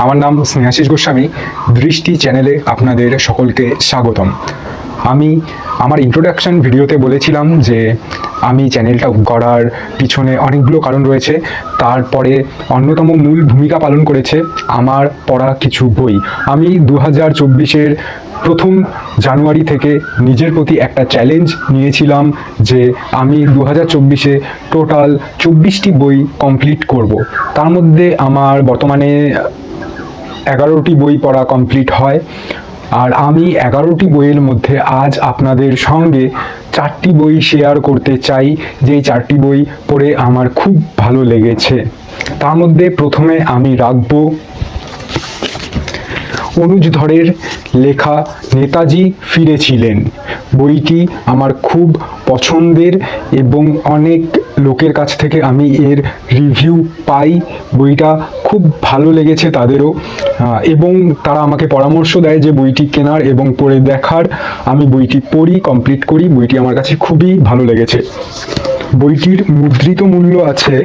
আমার নাম স্নেহাশিস গোস্বামী। দৃষ্টি চ্যানেলে আপনাদের সকলকে স্বাগতম। আমি আমার ইন্ট্রোডাকশন ভিডিওতে বলেছিলাম যে আমি চ্যানেলটা করার পিছনে অনেকগুলো কারণ রয়েছে। তারপরে অন্যতম মূল ভূমিকা পালন করেছে আমার পড়া কিছু বই। আমি 2024-এর প্রথম জানুয়ারি থেকে নিজের প্রতি একটা চ্যালেঞ্জ নিয়েছিলাম যে আমি 2024-এ টোটাল 24টি বই কমপ্লিট করব। তার মধ্যে আমার বর্তমানে 11টি বই পড়া কমপ্লিট হয়। আর আমি 11টি বইয়ের মধ্যে আজ আপনাদের সঙ্গে 4টি বই শেয়ার করতে চাই, যেই 4টি বই পড়ে আমার খুব ভালো লেগেছে। তার মধ্যে প্রথমে আমি রাখব অনুজ ধরের লেখা নেতাজি ফিরেছিলেন। বইটি আমার খুব পছন্দের এবং অনেক লোকের কাছ থেকে আমি এর রিভিউ পাই। বইটা খুব ভালো লেগেছে তাদেরও, এবং তারা আমাকে পরামর্শ দেয় যে বইটি কেনার এবং পড়ে দেখার। আমি বইটি পড়ি, কমপ্লিট করি। বইটি আমার কাছে খুবই ভালো লেগেছে। বইটির মুদ্রিত মূল্য আছে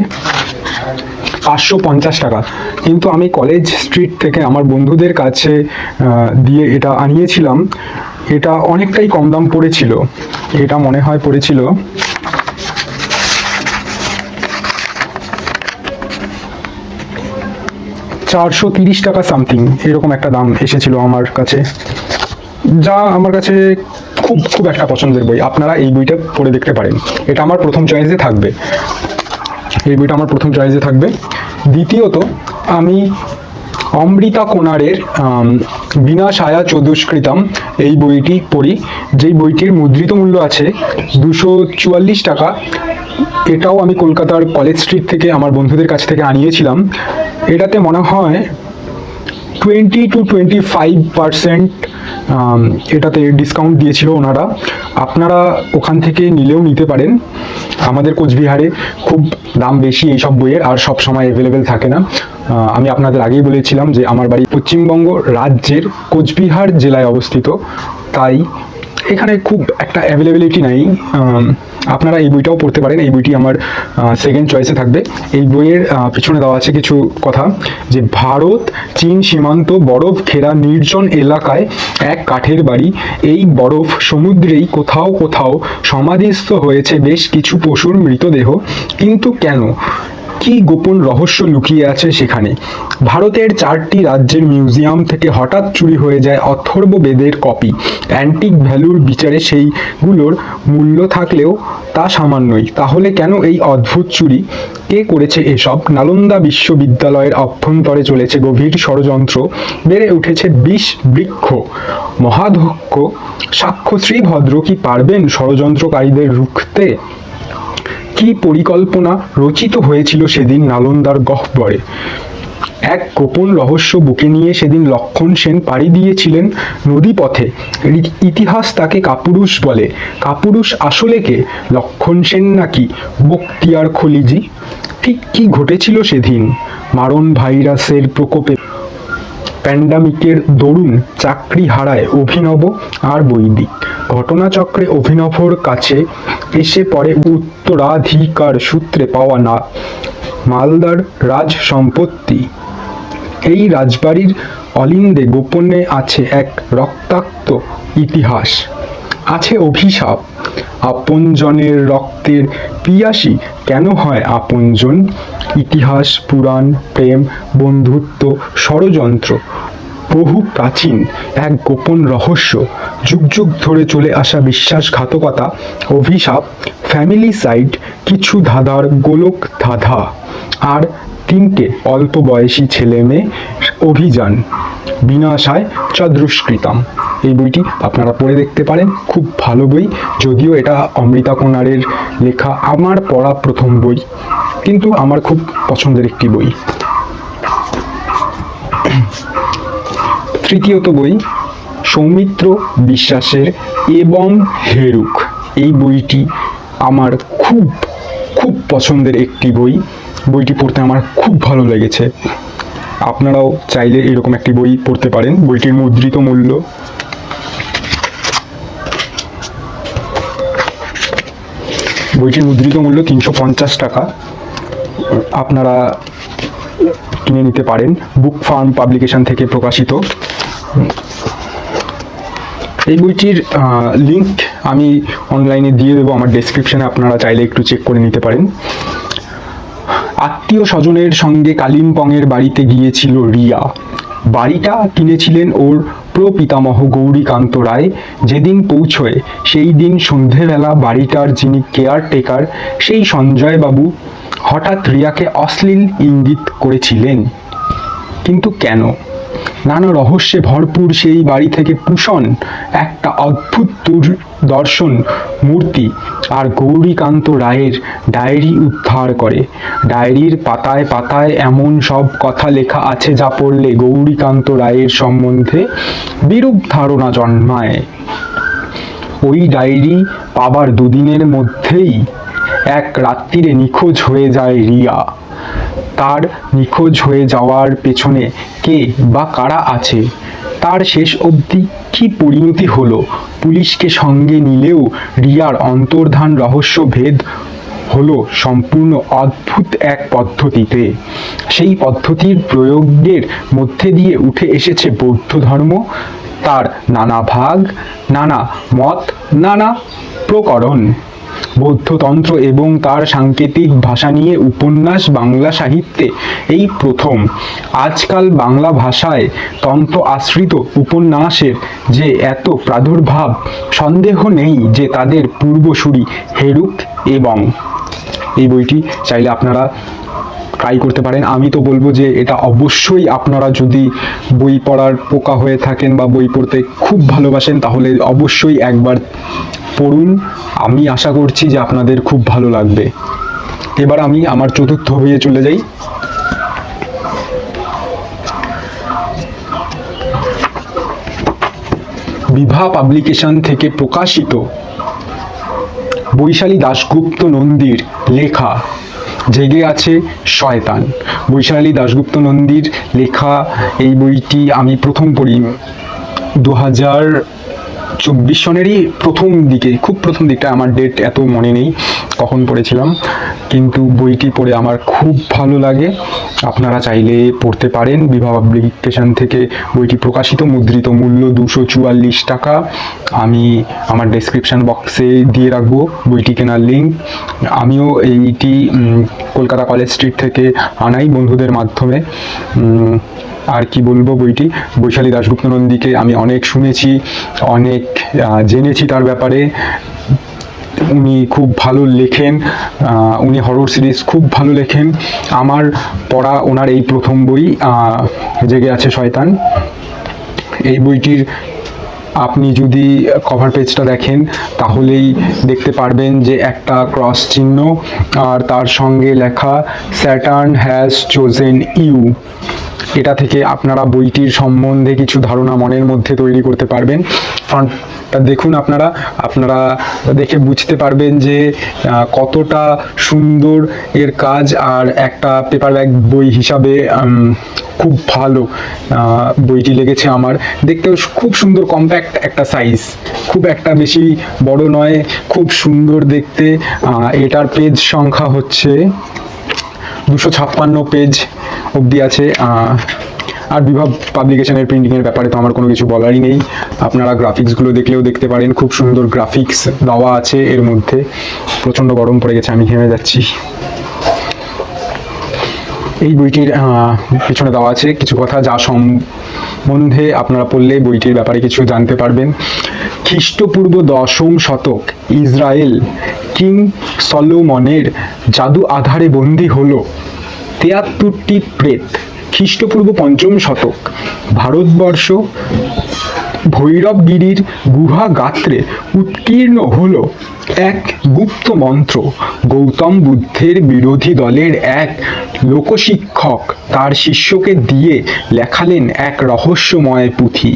550 টাকা, কিন্তু আমি কলেজ স্ট্রিট থেকে আমার বন্ধুদের কাছে দিয়ে এটা আনিয়েছিলাম। এটা অনেকটাই কম দাম পড়েছিল। এটা মনে হয় পড়েছিল 430 টাকা সামথিং, এরকম একটা দাম এসেছিল আমার কাছে, যা আমার কাছে খুব খুব একটা পছন্দের বই। আপনারা এই বইটা পড়ে দেখতে পারেন। এটা আমার প্রথম চয়েসে থাকবে। এই বইটা আমার প্রথম চয়েসে থাকবে। দ্বিতীয়ত আমি অমৃতা কোনারের বিনাশায়া চতুষ্কৃতম এই বইটি পড়ি, যেই বইটির মুদ্রিত মূল্য আছে 244 টাকা। এটাও আমি কলকাতার কলেজ স্ট্রিট থেকে আমার বন্ধুদের কাছ থেকে আনিয়েছিলাম। এটাতে মনে হয় 20-25% এটাতে ডিসকাউন্ট দিয়েছিল ওনারা। আপনারা ওখান থেকে নিলেও নিতে পারেন। আমাদের কোচবিহারে খুব দাম বেশি এইসব বইয়ের, আর সব সময় অ্যাভেলেবেল থাকে না। আমি আপনাদের আগেই বলেছিলাম যে আমার বাড়ি পশ্চিমবঙ্গ রাজ্যের কোচবিহার জেলায় অবস্থিত, তাই এখানে খুব একটা অ্যাভেলেবিলিটি নাই। আপনারা এই বইটাও পড়তে পারেন। এই বইটি আমার সেকেন্ড চয়েসে থাকবে। এই বইয়ের পিছনে দেওয়া আছে কিছু কথা, যে ভারত চীন সীমান্ত বরফ ঘেরা নির্জন এলাকায় এক কাঠের বাড়ি। এই বরফ সমুদ্রেই কোথাও কোথাও সমাধিস্থ হয়েছে বেশ কিছু পশুর মৃতদেহ। কিন্তু কেন? কি গোপন রহস্য লুকিয়ে আছে সেখানে? ভারতের 4টি রাজ্যের মিউজিয়াম থেকে হঠাৎ চুরি হয়ে যায় অথর্ব বেদের কপি। অ্যান্টিক ভ্যালুর বিচারে সেইগুলোর মূল্য থাকলেও তা সামান্যই। তাহলে কেন এই অদ্ভুত চুরি? কে করেছে এসব? নালন্দা বিশ্ববিদ্যালয়ের অভ্যন্তরে চলেছে গভীর ষড়যন্ত্র। বেড়ে উঠেছে বিষ বৃক্ষ। মহাধ্যক্ষ সাক্ষ্য শ্রীভদ্র কি পারবেন ষড়যন্ত্রকারীদের রুখতে? কি পরিকল্পনা রচিত হয়েছিল সেদিন নালন্দার গহ্বরে? এক গোপন রহস্য বুকে নিয়ে সেদিন লক্ষণ সেন পাড়ি দিয়েছিলেন নদীপথে। ইতিহাস তাকে কাপুরুষ বলে। কাপুরুষ আসলে কে? লক্ষণ সেন নাকি বখতিয়ার খলিজি? ঠিক কি ঘটেছিল সেদিন? মারণ ভাইরাসের প্রকোপে প্যান্ডামিকের দরুন চাকরি হারায় অভিনব আর বৈদিক। ঘটনাচক্রে অভিনবর কাছে এসে পড়ে উত্তরাধিকার সূত্রে পাওয়া না মালদার রাজ সম্পত্তি। এই রাজবাড়ির অলিন্দে গোপনে আছে এক রক্তাক্ত ইতিহাস, আছে অভিশাপ। আপনজনের রক্তের পিয়াসী কেন হয় আপনজন? ইতিহাস, পুরাণ, প্রেম, বন্ধুত্ব, ষড়যন্ত্র, বহু প্রাচীন এক গোপন রহস্য। যুগ যুগ ধরে চলে আসা বিশ্বাসঘাতকতা, অভিশাপ, ফ্যামিলি সাইড, কিছু ধাঁধার গোলক ধাঁধা, আর 3টে অল্প বয়সী ছেলে মেয়ে অভিযান। বিনাশায় চতুষ্কৃতম এই বইটি আপনারা পড়ে দেখতে পারেন। খুব ভালো বই, যদিও এটা অমৃতা কোনারের লেখা আমার পড়া প্রথম বই, কিন্তু আমার খুব পছন্দের একটি বই। তৃতীয়ত বই সৌমিত্র বিশ্বাসের এবং হেরুক। এই বইটি আমার খুব খুব পছন্দের একটি বই। বইটি পড়তে আমার খুব ভালো লেগেছে। আপনারাও চাইলে এরকম একটি বই পড়তে পারেন। বইটির মুদ্রিত মূল্য বইটির মুদ্রিত মূল্য 350 টাকা। আপনারা কিনে নিতে পারেন। বুক ফার্ম পাবলিকেশন থেকে প্রকাশিত। এই বইটির লিঙ্ক আমি অনলাইনে দিয়ে দেবো আমার ডেসক্রিপশনে, আপনারা চাইলে একটু চেক করে নিতে পারেন। আত্মীয় স্বজনের সঙ্গে কালিম্পংয়ের বাড়িতে গিয়েছিল রিয়া। বাড়িটা কিনেছিলেন ওর প্রপিতামহ গৌরীকান্ত রায়। যেদিন পৌঁছয় সেই দিন সন্ধেবেলা বাড়িটার যিনি কেয়ারটেকার সেই সঞ্জয়বাবু হঠাৎ রিয়াকে অশ্লীল ইঙ্গিত করেছিলেন। কিন্তু কেন? নানা রহস্যে ভরপুর সেই বাড়ি থেকে পুষণ একটা অদ্ভুত দর্শন মূর্তি আর গৌরীকান্ত রায়ের ডায়েরি উদ্ধার করে। ডায়েরির পাতায় পাতায় এমন সব কথা লেখা আছে যা পড়লে গৌরীকান্ত রায়ের সম্বন্ধে বিরূপ ধারণা জন্মায়। ওই ডায়েরি পাবার দুদিনের মধ্যেই এক রাত্রিরে নিখোঁজ হয়ে যায় রিয়া। তার নিখোঁজ হয়ে যাওয়ার পেছনে কে বা কারা আছে, তার শেষ অবধি কি পরিণতি হলো, পুলিশকে সঙ্গে নিলেও রিয়ার অন্তর্ধান রহস্য ভেদ হলো সম্পূর্ণ অদ্ভুত এক পদ্ধতিতে। সেই পদ্ধতির প্রয়োগের মধ্যে দিয়ে উঠে এসেছে বৌদ্ধ ধর্ম, তার নানা ভাগ, নানা মত, নানা প্রকরণ। বৌদ্ধতন্ত্র এবং তার সাংকেতিক ভাষা নিয়ে উপন্যাস বাংলা সাহিত্যে এই প্রথম। আজকাল বাংলা ভাষায় তন্ত্র আশ্রিত উপন্যাসের যে এত প্রাদুর্ভাব, সন্দেহ নেই যে তাদের পূর্বসূরি হেরুক। এবং এই বইটি চাইলে আপনারা ট্রাই করতে পারেন। আমি তো বলবো যে এটা অবশ্যই আপনারা যদি বই পড়ার পোকা হয়ে থাকেন বা বই পড়তে খুব ভালোবাসেন তাহলে অবশ্যই একবার পড়ুন। আমি আশা করছি যে আপনাদের খুব ভালো লাগবে। এবার আমি আমার চতুর্থ বইয়ে চলে যাই। বিভা পাবলিকেশন থেকে প্রকাশিত বৈশালী দাশগুপ্ত নন্দীর লেখা জেগে আছে শয়তান। বৈশালী দাশগুপ্ত নন্দীর লেখা এই বইটি আমি প্রথম পড়ি 2024 সনেরই প্রথম দিকে, খুব প্রথম দিকটা, আমার ডেট এত মনে নেই কখন পড়েছিলাম, কিন্তু বইটি পড়ে আমার খুব ভালো লাগে। আপনারা চাইলে পড়তে পারেন। বিভা পাবলিকেশন থেকে বইটি প্রকাশিত, মুদ্রিত মূল্য 244 টাকা। আমি আমার ডেসক্রিপশন বক্সে দিয়ে রাখবো বইটি কেনার লিঙ্ক। আমিও এইটি কলকাতা কলেজ স্ট্রিট থেকে আনাই বন্ধুদের মাধ্যমে। আর কি বলবো, বইটি বৈশালী দাশগুপ্ত নন্দীকে আমি অনেক শুনেছি, অনেক জেনেছি তার ব্যাপারে। উনি খুব ভালো লেখেন, উনি হরর সিরিজ খুব ভালো লেখেন। আমার পড়া ওনার এই প্রথম বই জেগে আছে শয়তান। এই বইটির আপনি যদি কভার পেজটা দেখেন তাহলেই দেখতে পারবেন যে একটা ক্রস চিহ্ন আর তার সঙ্গে লেখা স্যাটার্ন হ্যাজ চোজেন ইউ। এটা থেকে আপনারা বইটির সম্বন্ধে কিছু ধারণা মনের মধ্যে তৈরি করতে পারবেন। ফ্রন্টটা দেখুন, আপনারা দেখে বুঝতে পারবেন যে কতটা সুন্দর এর কাজ। আর একটা পেপারব্যাক বই হিসাবে খুব ভালো বইটি লেগেছে আমার। দেখতেও খুব সুন্দর, কম্প্যাক্ট একটা সাইজ, খুব একটা বেশি বড় নয়, খুব সুন্দর দেখতে। এটার পেজ সংখ্যা হচ্ছে 256 পেজ অবধি আছে। আর বিভা পাবলিকেশনের প্রিন্টিংয়ের ব্যাপারে তো আমার কোনো কিছু বলারই নেই। আপনারা গ্রাফিক্সগুলো দেখলেও দেখতে পারেন, খুব সুন্দর গ্রাফিক্স দেওয়া আছে এর মধ্যে। প্রচণ্ড গরম পড়ে গেছে, আমি ঘেমে যাচ্ছি। এই বইটির পিছনে দেওয়া আছে কিছু কথা যা সম্বন্ধে আপনারা পড়লে বইটির ব্যাপারে কিছু জানতে পারবেন। খ্রিস্টপূর্ব 10ম শতক ইসরায়েল কিং সলোমনের জাদু আধারে বন্দী হলো 73টি প্রেত। খ্রিস্টপূর্ব 5ম শতক ভারতবর্ষ ভৈরবগিরির গুহা গাত্রে উৎকীর্ণ হলো এক গুপ্ত মন্ত্র। গৌতম বুদ্ধের বিরোধী দলের এক লোকশিক্ষক তার শিষ্যকে দিয়ে লেখালেন এক রহস্যময় পুঁথি।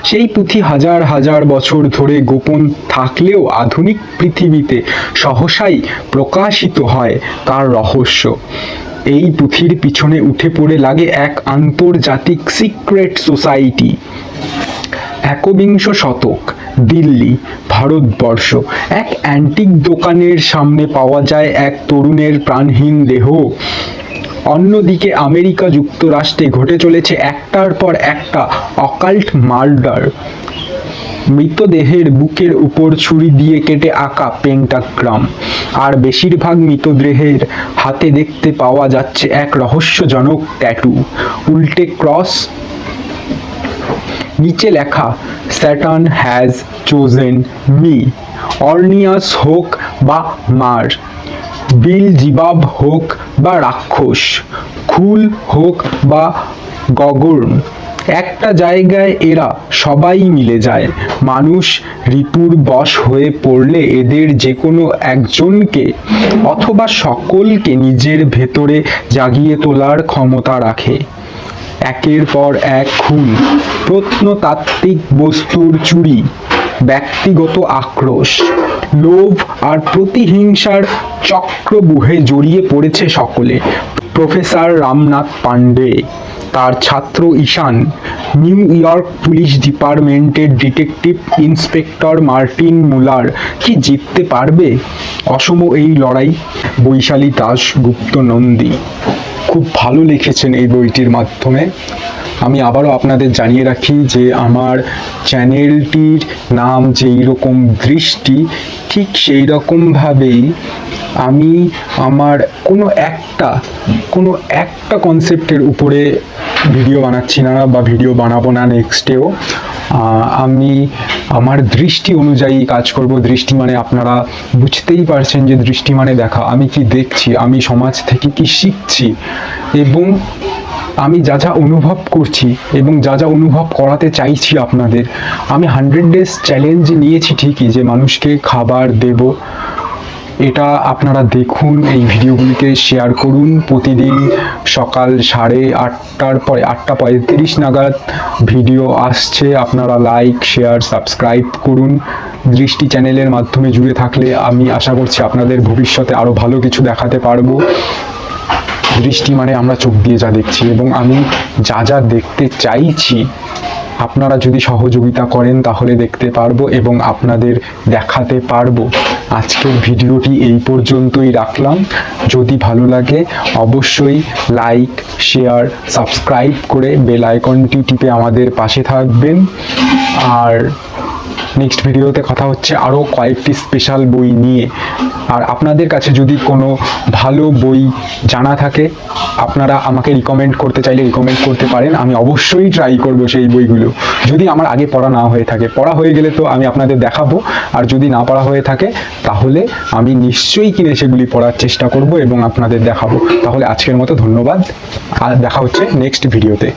সেই পুঁথি হাজার হাজার বছর ধরে গোপন থাকলেও আধুনিক পৃথিবীতে সহসাই প্রকাশিত হয় তার রহস্য। এই পুঁথির পিছনে উঠে পড়ে লাগে এক আন্তর্জাতিক সিক্রেট সোসাইটি। 21শ শতক দিল্লি, ভারতবর্ষ। এক অ্যান্টিক দোকানের সামনে পাওয়া যায় এক তরুণের প্রাণহীন দেহ। অন্যদিকে আমেরিকা যুক্তরাষ্ট্রে ঘটে চলেছে একটার পর একটা অকাল্ট মার্ডার। মৃতদেহের বুকের উপর ছুরি দিয়ে কেটে আঁকা পেন্টাগ্রাম, আর বেশিরভাগ মৃতদেহের হাতে দেখতে পাওয়া যাচ্ছে এক রহস্যজনক ট্যাটু, উল্টে ক্রস, নিচে লেখা স্যাটার্ন হ্যাজ চোজেন মি। অর্নিয়াস হোক বা মার, বিলজিবাব হোক বা রাক্ষস, খুল হোক বা গগর্ন, একটা জায়গায় এরা সবাই মিলে যায়। মানুষ রিপুর বশ হয়ে পড়লে এদের যে কোনো একজনকে অথবা সকলকে নিজের ভেতরে জাগিয়ে তোলার ক্ষমতা রাখে। একের পর এক খুন, প্রত্নতাত্ত্বিক বস্তুর চুরি, ব্যক্তিগত আক্রোশ, লোভ আর প্রতিহিংসার চক্রব্যূহে জড়িয়ে পড়েছে সকলে। প্রফেসর রামনাথ পান্ডে, তার ছাত্র ঈশান, নিউ ইয়র্ক পুলিশ ডিপার্টমেন্টের ডিটেকটিভ ইন্সপেক্টর মার্টিন মুলার কি জিততে পারবে অসম এই লড়াই? বৈশালী দাশগুপ্ত নন্দী খুব ভালো লিখেছেন এই বইটির মাধ্যমে। আমি আবারও আপনাদের জানিয়ে রাখি যে আমার চ্যানেলটির নাম যেই রকম দৃষ্টি, ঠিক সেই রকমভাবেই আমি আমার কোনো একটা কনসেপ্টের উপরে ভিডিও বানাচ্ছি না বা ভিডিও বানাবো না নেক্সটেও। আমি আমার দৃষ্টি অনুযায়ী কাজ করব। দৃষ্টি মানে আপনারা বুঝতেই পারছেন যে দৃষ্টি মানে দেখা। আমি কি দেখছি, আমি সমাজ থেকে কি শিখছি, এবং আমি যা যা অনুভব করছি এবং যা যা অনুভব করাতে চাইছি আপনাদের। আমি 100 ডেজ চ্যালেঞ্জ নিয়েছি ঠিকই, যে মানুষকে খাবার দেব। এটা আপনারা দেখুন, এই ভিডিওগুলিকে শেয়ার করুন। প্রতিদিন সকাল 8:30টার পরে 8:35 নাগাদ ভিডিও আসছে। আপনারা লাইক, শেয়ার, সাবস্ক্রাইব করুন। দৃষ্টি চ্যানেলের মাধ্যমে জুড়ে থাকলে আমি আশা করছি আপনাদের ভবিষ্যতে আরও ভালো কিছু দেখাতে পারবো। দৃষ্টি মানে আমরা চোখ দিয়ে যা দেখছি, এবং আমি যা যা দেখতে চাইছি আপনারা যদি সহযোগিতা করেন তাহলে দেখতে পারবো এবং আপনাদের দেখাতে পারবো। আজকের ভিডিওটি এই পর্যন্তই রাখলাম। যদি ভালো লাগে অবশ্যই লাইক, শেয়ার, সাবস্ক্রাইব করে বেল আইকনটি টিপে আমাদের পাশে থাকবেন। আর নেক্সট ভিডিওতে কথা হচ্ছে আরও কয়েকটি স্পেশাল বই নিয়ে। আর আপনাদের কাছে যদি কোনো ভালো বই জানা থাকে, আপনারা আমাকে রিকমেন্ড করতে চাইলে রিকমেন্ড করতে পারেন। আমি অবশ্যই ট্রাই করব সেই বইগুলো, যদি আমার আগে পড়া না হয়ে থাকে। পড়া হয়ে গেলে তো আমি আপনাদের দেখাবো, আর যদি না পড়া হয়ে থাকে তাহলে আমি নিশ্চয়ই কিনে সেগুলি পড়ার চেষ্টা করব এবং আপনাদের দেখাবো। তাহলে আজকের মতো ধন্যবাদ, আর দেখা হচ্ছে নেক্সট ভিডিওতে।